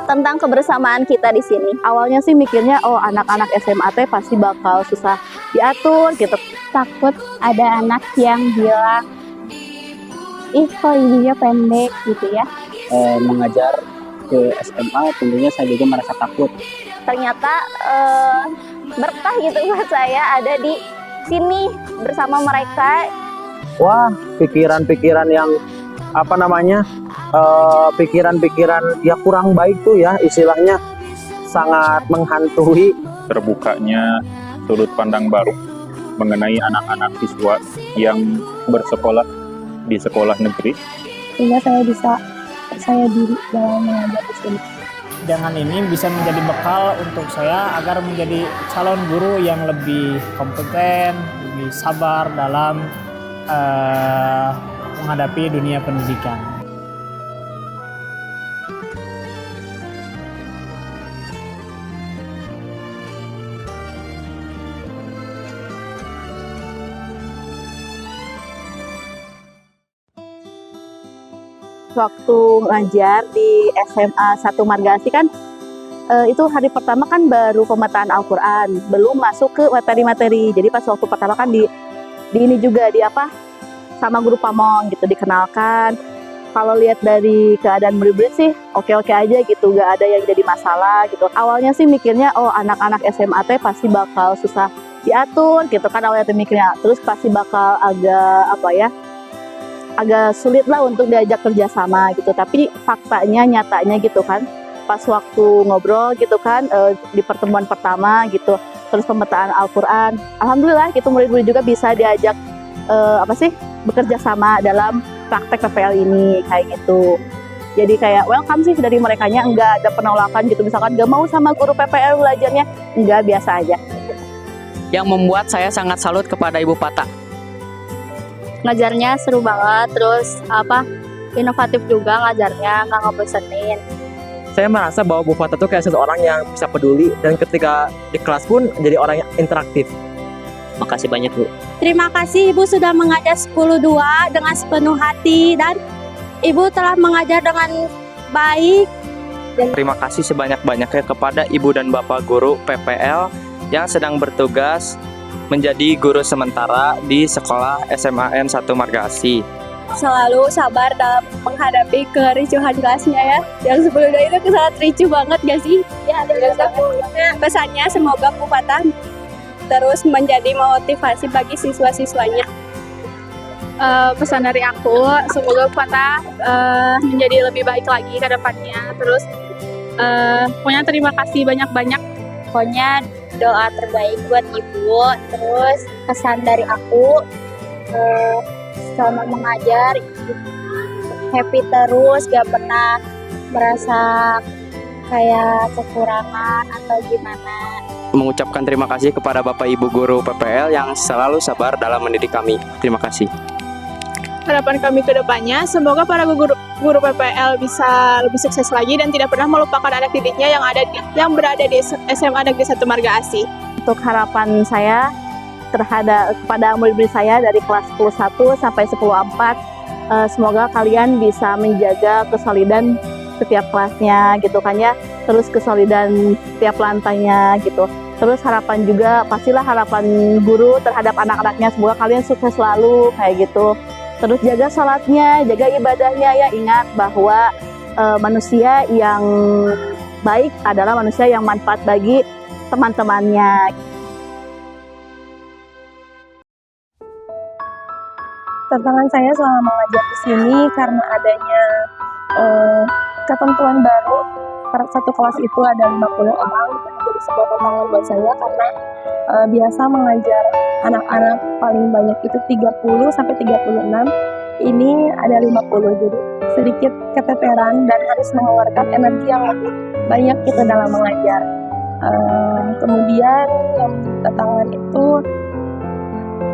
tentang kebersamaan kita di sini. Awalnya sih mikirnya, oh anak-anak SMA teh pasti bakal susah diatur gitu. Takut ada anak yang bilang, ih kok ininya pendek gitu ya. Mengajar ke SMA tentunya saya juga merasa takut. Ternyata berkah gitu buat saya ada di sini bersama mereka. Wah, pikiran-pikiran yang pikiran-pikiran ya kurang baik tuh ya, istilahnya sangat menghantui. Terbukanya sudut pandang baru mengenai anak-anak siswa yang bersekolah di sekolah negeri, Sehingga saya bisa percaya diri dalam mengajar di sini. Dengan ini bisa menjadi bekal untuk saya agar menjadi calon guru yang lebih kompeten, lebih sabar dalam menghadapi dunia pendidikan. Waktu ngajar di SMA 1 Margasi kan itu hari pertama kan baru pemetaan Al-Quran, belum masuk ke materi-materi. Jadi pas waktu pertama kan di ini juga sama guru pamong gitu dikenalkan. Kalau lihat dari keadaan murid-murid sih oke-oke aja gitu, gak ada yang jadi masalah gitu. Awalnya sih mikirnya, oh anak-anak SMA teh pasti bakal susah diatur gitu kan awalnya mikirnya. Terus pasti bakal agak sulit lah untuk diajak kerjasama gitu. Tapi faktanya, nyatanya gitu kan, pas waktu ngobrol gitu kan di pertemuan pertama gitu, terus pemetaan Al-Quran, alhamdulillah gitu murid-murid juga bisa diajak bekerja sama dalam praktek PPL ini kayak gitu. Jadi kayak welcome sih dari merekanya, enggak ada penolakan gitu, misalkan gak mau sama guru PPL belajarnya, enggak, biasa aja. Yang membuat saya sangat salut kepada Ibu Pata. Ngajarnya seru banget, terus inovatif juga ngajarnya, nggak ngebosenin. Saya merasa bahwa Bu Fata tuh kayak seseorang yang bisa peduli dan ketika di kelas pun jadi orang yang interaktif. Makasih banyak Bu. Terima kasih Ibu sudah mengajar 10-2 dengan sepenuh hati dan Ibu telah mengajar dengan baik. Terima kasih sebanyak-banyaknya kepada Ibu dan Bapak guru PPL yang sedang bertugas menjadi guru sementara di sekolah SMAN 1 Margasi. Selalu sabar dalam menghadapi kericuhan kelasnya ya. Yang sebelumnya itu sangat ricuh banget gak sih? Ya, pesannya semoga Bu Fatah terus menjadi motivasi bagi siswa-siswanya. Pesan dari aku, semoga Bu Fatah menjadi lebih baik lagi ke depannya. Terus pokoknya terima kasih banyak-banyak. Pokoknya doa terbaik buat Ibu. Terus pesan dari aku, selama mengajar happy terus, gak pernah merasa kayak kekurangan atau gimana. Mengucapkan terima kasih kepada Bapak Ibu guru PPL yang selalu sabar dalam mendidik kami. Terima kasih. Harapan kami ke depannya, semoga para guru PPL bisa lebih sukses lagi dan tidak pernah melupakan anak didiknya yang berada di SMA Negeri 1 Margasi. Untuk harapan saya kepada murid-murid saya dari kelas 10-1 sampai 10-4, semoga kalian bisa menjaga kesolidan setiap kelasnya gitu kan ya, terus kesolidan setiap lantainya gitu. Terus harapan juga, pastilah harapan guru terhadap anak-anaknya, semoga kalian sukses selalu kayak gitu. Terus jaga sholatnya, jaga ibadahnya ya, ingat bahwa manusia yang baik adalah manusia yang manfaat bagi teman-temannya. Tantangan saya selama mengajar di sini karena adanya ketentuan baru, satu kelas itu ada 50 orang, itu menjadi sebuah tantangan buat saya karena biasa mengajar anak-anak paling banyak itu 30 sampai 36, ini ada 50, jadi sedikit keteteran dan harus mengeluarkan energi yang lebih banyak gitu dalam mengajar. Kemudian yang tantangan itu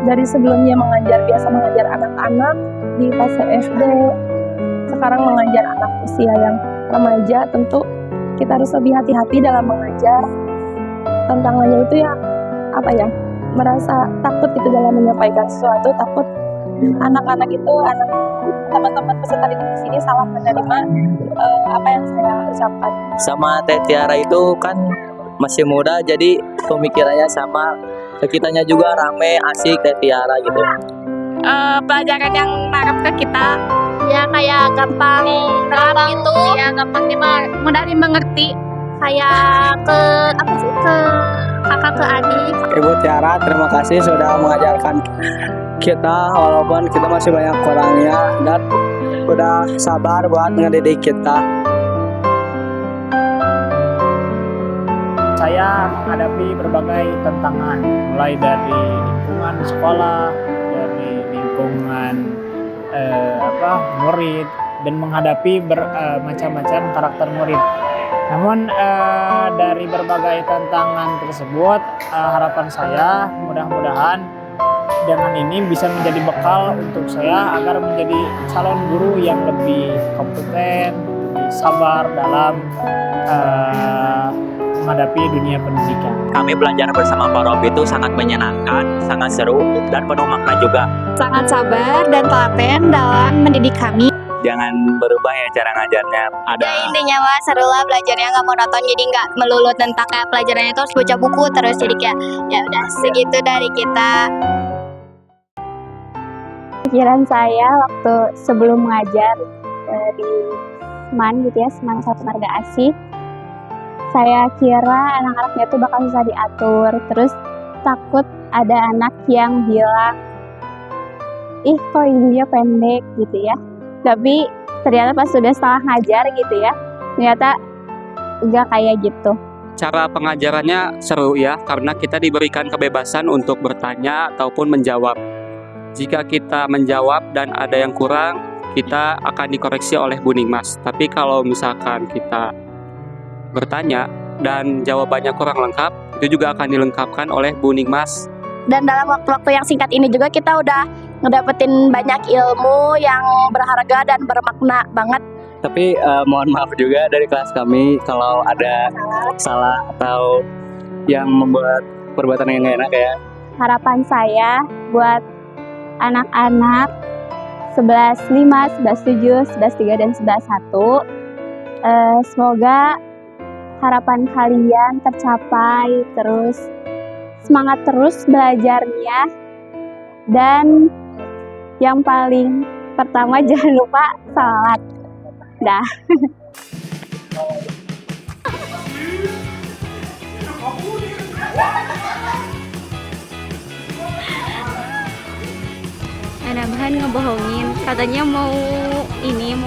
dari sebelumnya biasa mengajar anak-anak di fase SD, sekarang mengajar anak usia yang remaja, tentu kita harus lebih hati-hati dalam mengajar. Tantangannya itu merasa takut itu dalam menyampaikan sesuatu, takut teman-teman peserta didik di sini salah menerima apa yang saya ucapkan. Sama Teh Tiara itu kan masih muda, jadi pemikirannya sama. Kitanya juga rame, asik Teh Tiara gitu. Pelajaran yang marah ke kita, Ya kayak gampang gitu. ya gampang mudah dimengerti. Kayak ke apa sih, ke kakak ke adik. Ibu Tiara, terima kasih sudah mengajarkan kita walaupun kita masih banyak kurangnya dan udah sabar buat ngedidik kita. Saya menghadapi berbagai tantangan, mulai dari lingkungan sekolah, dari lingkungan murid, dan menghadapi macam-macam karakter murid. Namun dari berbagai tantangan tersebut, harapan saya mudah-mudahan dengan ini bisa menjadi bekal untuk saya agar menjadi calon guru yang lebih kompeten, lebih sabar dalam menghadapi dunia pendidikan. Kami belajar bersama Pak Rob itu sangat menyenangkan, sangat seru, dan penuh makna juga. Sangat sabar dan telaten dalam mendidik kami. Jangan berubah ya cara ngajarnya. Ada Intinya mah seru lah belajarnya, nggak monoton, jadi nggak melulu tentang kayak pelajarannya itu harus baca buku terus, jadi kayak ya udah segitu dari kita. Pikiran saya waktu sebelum mengajar di SMAN gitu ya, SMAN 1 Marga Asih, saya kira anak-anaknya tuh bakal susah diatur. Terus takut ada anak yang bilang, ih kok ibunya pendek gitu ya. Tapi ternyata pas sudah setelah ngajar gitu ya, ternyata enggak kayak gitu. Cara pengajarannya seru ya, karena kita diberikan kebebasan untuk bertanya ataupun menjawab. Jika kita menjawab dan ada yang kurang, kita akan dikoreksi oleh Bu Ningmas. Tapi kalau misalkan kita bertanya dan jawabannya kurang lengkap, itu juga akan dilengkapkan oleh Bu Ningmas. Dan dalam waktu-waktu yang singkat ini juga kita udah ngedapetin banyak ilmu yang berharga dan bermakna banget. Tapi mohon maaf juga dari kelas kami kalau ada salah atau yang membuat perbuatan yang nggak enak ya. Harapan saya buat anak-anak 11.5, 11.7, 11.3, dan 11.1, semoga harapan kalian tercapai, terus semangat terus belajarnya, dan yang paling pertama jangan lupa salat. Dah. Bahan ngebohongin, katanya mau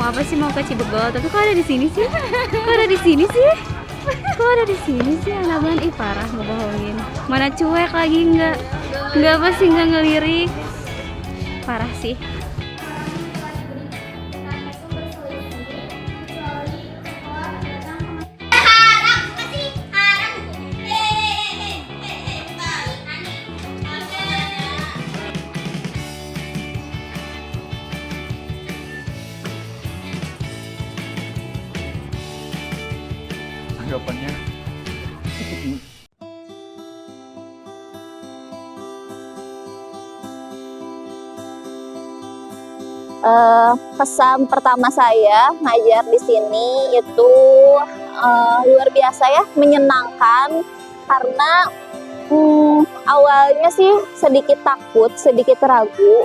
apa sih, mau ke Cibegol, tapi kok ada di sini sih? Kok ada di sini sih? Kok ada di sini sih? Bahan parah ngebohongin. Mana cuek lagi, nggak apa sih, nggak ngelirik. Parah sih. Anggapannya Pesan pertama saya ngajar di sini itu luar biasa ya, menyenangkan karena awalnya sih sedikit takut, sedikit ragu.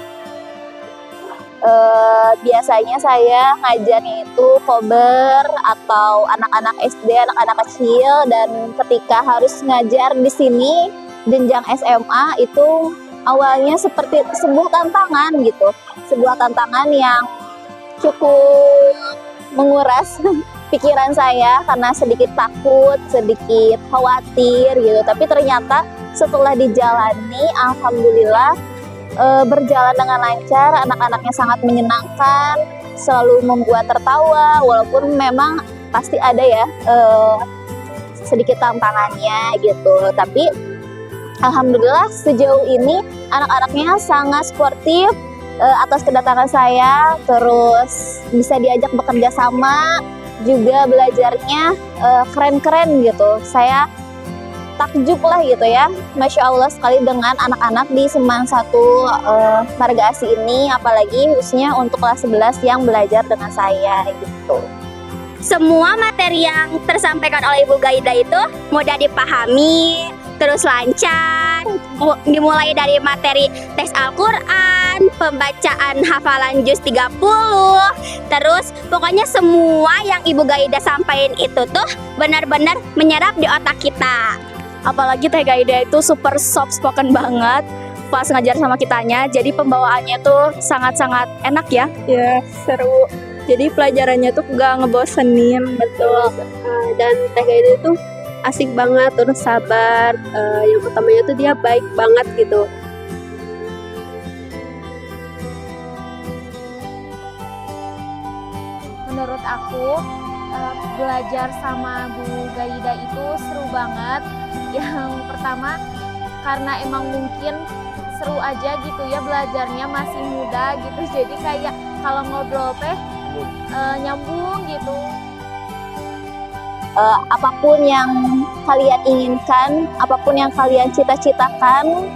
Biasanya saya ngajarnya itu kober atau anak-anak SD, anak-anak kecil, dan ketika harus ngajar di sini jenjang SMA itu awalnya seperti sebuah tantangan gitu, sebuah tantangan yang cukup menguras pikiran saya karena sedikit takut, sedikit khawatir gitu. Tapi ternyata setelah dijalani, alhamdulillah berjalan dengan lancar, anak-anaknya sangat menyenangkan, selalu membuat tertawa, walaupun memang pasti ada ya sedikit tantangannya gitu. Tapi alhamdulillah sejauh ini anak-anaknya sangat sportif atas kedatangan saya, terus bisa diajak bekerja sama, juga belajarnya keren-keren gitu. Saya takjub lah gitu ya, Masya Allah sekali dengan anak-anak di SMAN 1 Marga Asih ini, apalagi khususnya untuk kelas 11 yang belajar dengan saya gitu. semua materi yang tersampaikan oleh Ibu Gaida itu mudah dipahami, terus lancar, dimulai dari materi tes Al-Quran, pembacaan hafalan juz 30, terus pokoknya semua yang Ibu Gaida sampaikan itu tuh benar-benar menyerap di otak kita. Apalagi Teh Gaida itu super soft spoken banget pas ngajar sama kitanya, jadi pembawaannya tuh sangat-sangat enak ya. Ya, seru. Jadi pelajarannya tuh gak ngebosenin. Betul. Dan Teh Gaida itu asik banget, terus sabar. Yang utamanya tuh dia baik banget gitu. Menurut aku belajar sama Bu Gaida itu seru banget. Yang pertama karena emang mungkin seru aja gitu ya, belajarnya masih muda gitu, jadi kayak kalau ngobrol teh nyambung gitu. Apapun yang kalian inginkan, apapun yang kalian cita-citakan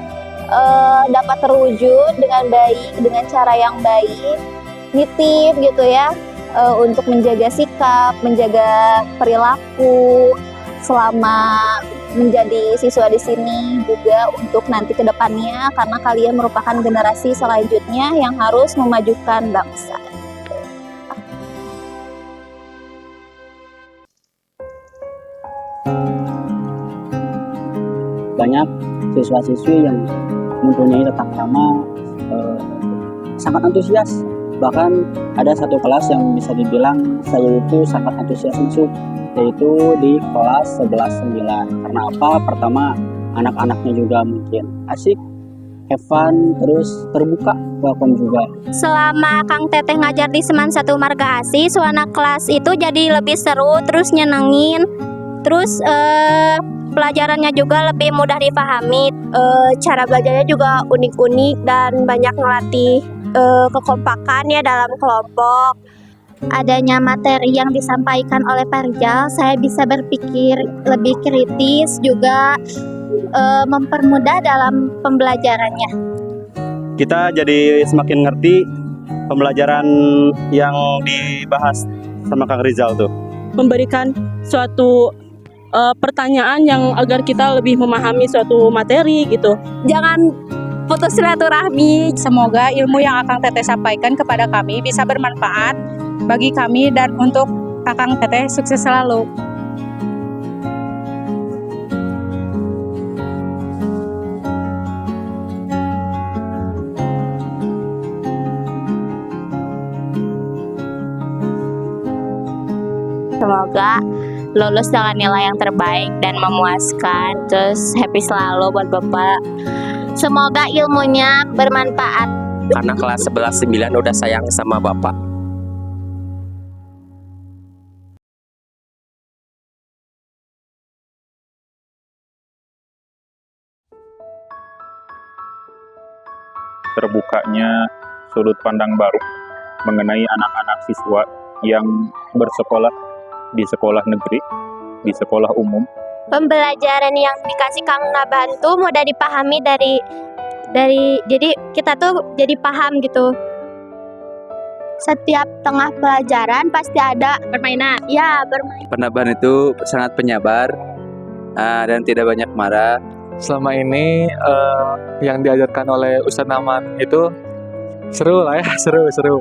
dapat terwujud dengan baik, dengan cara yang baik, nitip gitu ya, untuk menjaga sikap, menjaga perilaku selama menjadi siswa di sini, juga untuk nanti ke depannya, karena kalian merupakan generasi selanjutnya yang harus memajukan bangsa. Banyak siswa-siswi yang mempunyai letak ramah, sangat antusias. Bahkan ada satu kelas yang bisa dibilang saya itu sangat antusias masuk, yaitu di kelas 11-9. Karena apa? Pertama, anak-anaknya juga mungkin asik, have fun, terus terbuka, welcome juga. Selama Kang Teteh ngajar di Seman 1 Marga Asih, suasana kelas itu jadi lebih seru, terus nyenengin, terus pelajarannya juga lebih mudah dipahami. Cara belajarnya juga unik-unik dan banyak ngelatih kekompakan ya dalam kelompok. Adanya materi yang disampaikan oleh Pak Rijal, saya bisa berpikir lebih kritis, juga mempermudah dalam pembelajarannya. Kita jadi semakin ngerti pembelajaran yang dibahas sama Kang Rizal tuh. Memberikan suatu pertanyaan yang agar kita lebih memahami suatu materi gitu. Jangan putus silaturahmi. Semoga ilmu yang Akang Teteh sampaikan kepada kami bisa bermanfaat bagi kami dan untuk Akang Teteh sukses selalu. Semoga lulus dengan nilai yang terbaik dan memuaskan. Terus happy selalu buat Bapak. Semoga ilmunya bermanfaat. Karena kelas 11-9 udah sayang sama Bapak. Terbukanya sudut pandang baru mengenai anak-anak siswa yang bersekolah di sekolah negeri, di sekolah umum. Pembelajaran yang dikasih Kang Naban tuh mudah dipahami dari jadi kita tuh jadi paham gitu. Setiap tengah pelajaran pasti ada permainan. Ya, bermain. Pak Naban itu sangat penyabar dan tidak banyak marah. Selama ini yang diajarkan oleh Ustadz Naman itu seru lah ya, seru.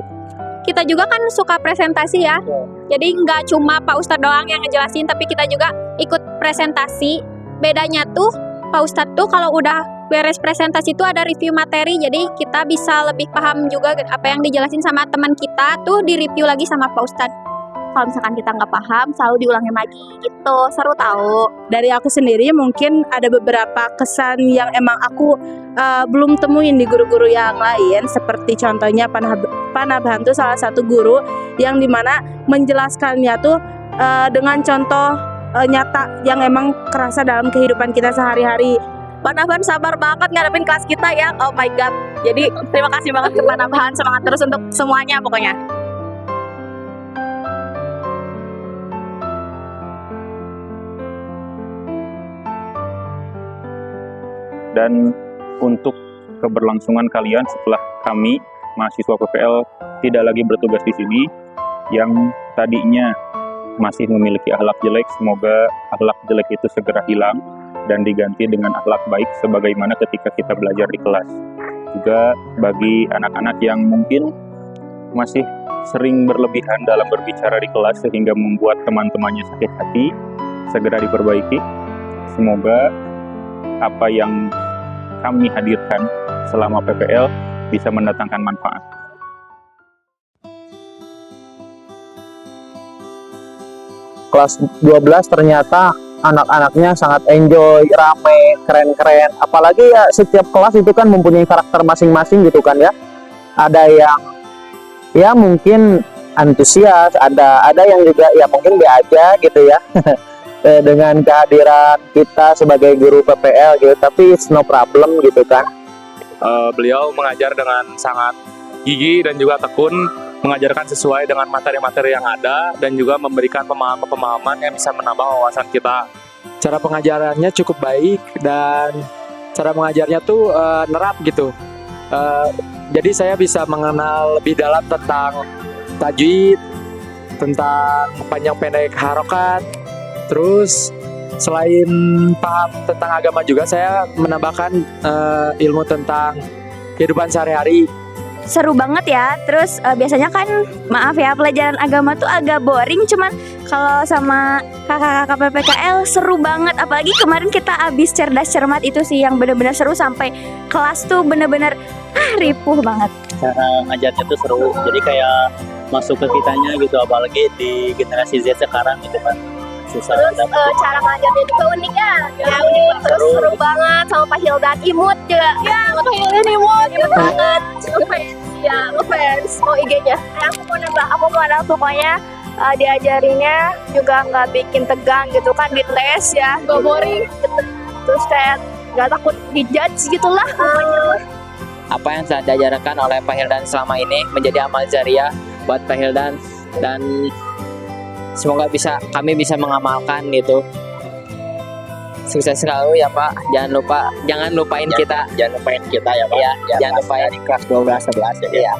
Kita juga kan suka presentasi ya. Jadi nggak cuma Pak Ustadz doang yang ngejelasin, tapi kita juga ikut presentasi. Bedanya tuh Pak Ustadz tuh kalau udah beres presentasi tuh ada review materi, jadi kita bisa lebih paham juga apa yang dijelasin sama teman kita tuh di-review lagi sama Pak Ustadz. Kalau misalkan kita nggak paham, selalu diulangin lagi gitu. Seru tahu. Dari aku sendiri mungkin ada beberapa kesan yang emang aku belum temuin di guru-guru yang lain, seperti contohnya Pak Nabhan tuh salah satu guru yang dimana menjelaskannya tuh dengan contoh nyata yang emang kerasa dalam kehidupan kita sehari-hari. Pak Nabhan sabar banget ngadepin kelas kita ya. Oh my god. Jadi terima kasih banget ke Pak Nabhan, semangat terus untuk semuanya pokoknya. Dan untuk keberlangsungan kalian setelah kami, mahasiswa PPL, tidak lagi bertugas di sini, yang tadinya masih memiliki akhlak jelek, semoga akhlak jelek itu segera hilang dan diganti dengan akhlak baik sebagaimana ketika kita belajar di kelas. Juga bagi anak-anak yang mungkin masih sering berlebihan dalam berbicara di kelas sehingga membuat teman-temannya sakit hati, segera diperbaiki. Semoga apa yang kami hadirkan selama PPL bisa mendatangkan manfaat. Kelas 12 ternyata anak-anaknya sangat enjoy, rame, keren-keren. Apalagi ya setiap kelas itu kan mempunyai karakter masing-masing gitu kan ya. Ada yang ya mungkin antusias, ada yang juga ya mungkin be aja gitu ya. Dengan kehadiran kita sebagai guru PPL gitu, tapi it's no problem gitu kan. Beliau mengajar dengan sangat gigih dan juga tekun, mengajarkan sesuai dengan materi-materi yang ada dan juga memberikan pemahaman-pemahaman yang bisa menambah wawasan kita. Cara pengajarannya cukup baik dan cara mengajarnya tuh nerap gitu. Jadi saya bisa mengenal lebih dalam tentang tajwid, tentang panjang pendek harokat. Terus selain paham tentang agama juga saya menambahkan ilmu tentang kehidupan sehari-hari. Seru banget ya. Terus biasanya kan maaf ya pelajaran agama tuh agak boring, cuman kalau sama kakak-kakak PPKL seru banget. Apalagi kemarin kita abis cerdas cermat itu sih yang bener-bener seru, sampai kelas tuh bener-bener ripuh banget. Cara ngajarnya tuh seru, jadi kayak masuk ke kitanya gitu, apalagi di generasi Z sekarang gitu kan. Susah. Terus cara ngajarnya juga unik ya. Ya unik, terus seru banget sama Pak Hildan, imut juga. Ya Pak Hildan imut banget. Ya ngefans. Mau IG-nya? Aku mau nambah pokoknya diajarinnya juga nggak bikin tegang gitu kan di les ya, nggak boring. Terus kayak nggak takut dijudge gitulah pokoknya. Apa yang telah diajarkan oleh Pak Hildan selama ini menjadi amal jariah buat Pak Hildan, dan semoga kami bisa mengamalkan gitu. Sukses selalu ya Pak. Jangan lupain kita. Jangan lupain kita ya Pak. Ya, jangan lupain di kelas 12 11 jadi ya.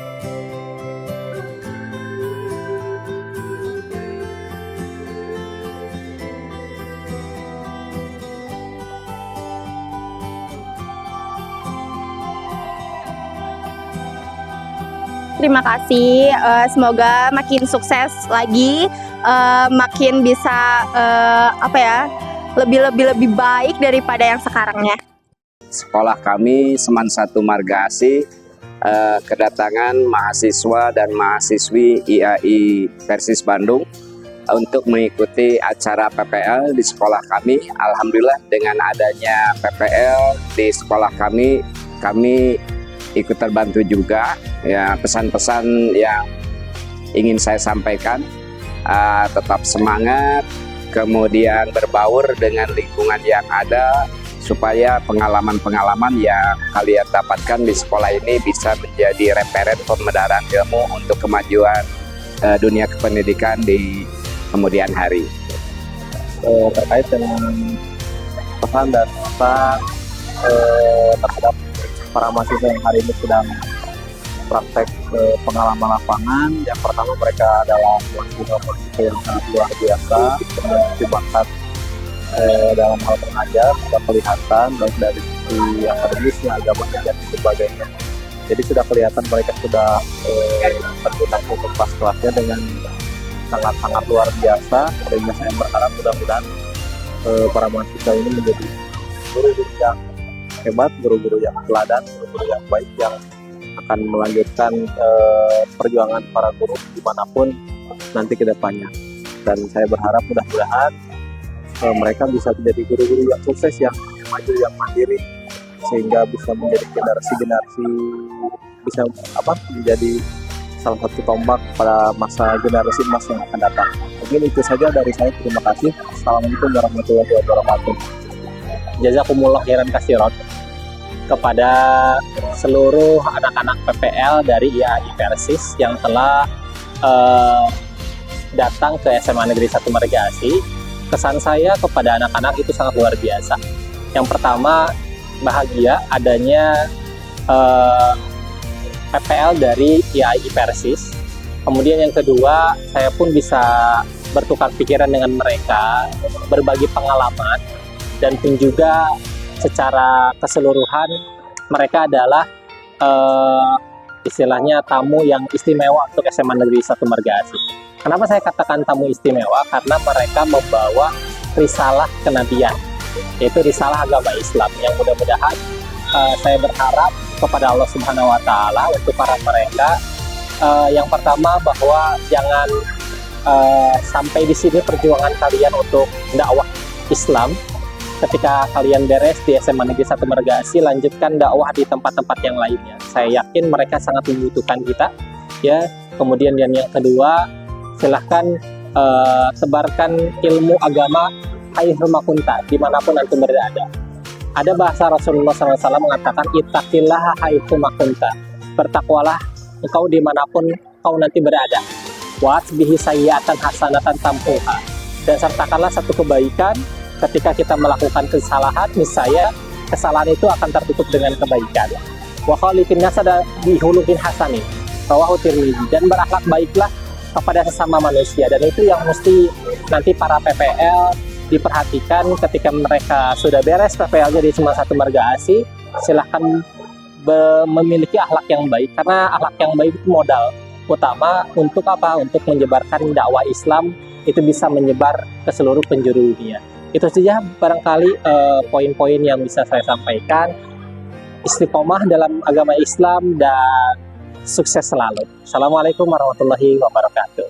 Terima kasih, semoga makin sukses lagi, makin bisa lebih baik daripada yang sekarangnya. Sekolah kami Seman 1 Marga Asih kedatangan mahasiswa dan mahasiswi IAI Persis Bandung untuk mengikuti acara PPL di sekolah kami. Alhamdulillah dengan adanya PPL di sekolah kami ikut terbantu juga. Ya, pesan-pesan yang ingin saya sampaikan, tetap semangat, kemudian berbaur dengan lingkungan yang ada, supaya pengalaman-pengalaman yang kalian dapatkan di sekolah ini bisa menjadi referen pembenaran ilmu untuk kemajuan dunia kependidikan di kemudian hari. Terkait dengan pesan dan pesan terhadap para mahasiswa yang hari ini sedang praktek pengalaman lapangan. Yang pertama, mereka adalah mahasiswa yang sangat luar biasa, memiliki bakat dalam hal mengajar, sudah kelihatan baik dari sisi akademisnya, agamanya dan sebagainya. Jadi sudah kelihatan mereka sudah tergunakan untuk kelas-kelasnya dengan sangat-sangat luar biasa. Sehingga saya berharap mudah-mudahan para mahasiswa ini menjadi guru-guru yang hebat, guru-guru yang teladan, guru-guru yang baik, yang akan melanjutkan perjuangan para guru dimanapun nanti ke depannya. Dan saya berharap mudah-mudahan mereka bisa menjadi guru-guru yang sukses, yang maju, yang mandiri, sehingga bisa menjadi generasi-generasi, bisa menjadi salah satu tombak pada masa generasi emas yang akan datang. Mungkin itu saja dari saya. Terima kasih. Assalamualaikum warahmatullahi wabarakatuh. Jazakumullah khairan katsiran kepada seluruh anak-anak PPL dari IAI Persis yang telah datang ke SMA Negeri 1 Marga Asih. Kesan saya kepada anak-anak itu sangat luar biasa. Yang pertama, bahagia adanya PPL dari IAI Persis. Kemudian yang kedua, saya pun bisa bertukar pikiran dengan mereka, berbagi pengalaman, dan pun juga secara keseluruhan mereka adalah istilahnya tamu yang istimewa untuk SMA Negeri 1 Margahasi. Kenapa saya katakan tamu istimewa? Karena mereka membawa risalah kenabian, yaitu risalah agama Islam, yang mudah-mudahan saya berharap kepada Allah Subhanahu wa Ta'ala untuk para mereka, yang pertama bahwa jangan sampai di sini perjuangan kalian untuk dakwah Islam. Ketika kalian beres di SMA Negeri 1 Margahasi, lanjutkan dakwah di tempat-tempat yang lainnya. Saya yakin mereka sangat membutuhkan kita, ya. Kemudian yang kedua, silahkan sebarkan ilmu agama haitsu kunta, dimanapun antum berada. Ada bahasa Rasulullah SAW mengatakan, ittaqillaha haitsu kunta, bertakwalah engkau dimanapun kau nanti berada. Wasbihi sayyi'atan hasanatan tampuha, dan sertakanlah satu kebaikan ketika kita melakukan kesalahan, misalnya kesalahan itu akan tertutup dengan kebaikan. Wa khaliqin nasa bihuluqin hasanin, rawahu Tirmidzi, dan berakhlak baiklah kepada sesama manusia. Dan itu yang mesti nanti para PPL diperhatikan ketika mereka sudah beres PPL-nya di SMA 1 Margahasi. Silahkan memiliki akhlak yang baik, karena akhlak yang baik itu modal utama untuk apa? Untuk menyebarkan dakwah Islam, itu bisa menyebar ke seluruh penjuru dunia. Itu saja barangkali poin-poin yang bisa saya sampaikan. Istiqomah dalam agama Islam dan sukses selalu. Assalamualaikum warahmatullahi wabarakatuh.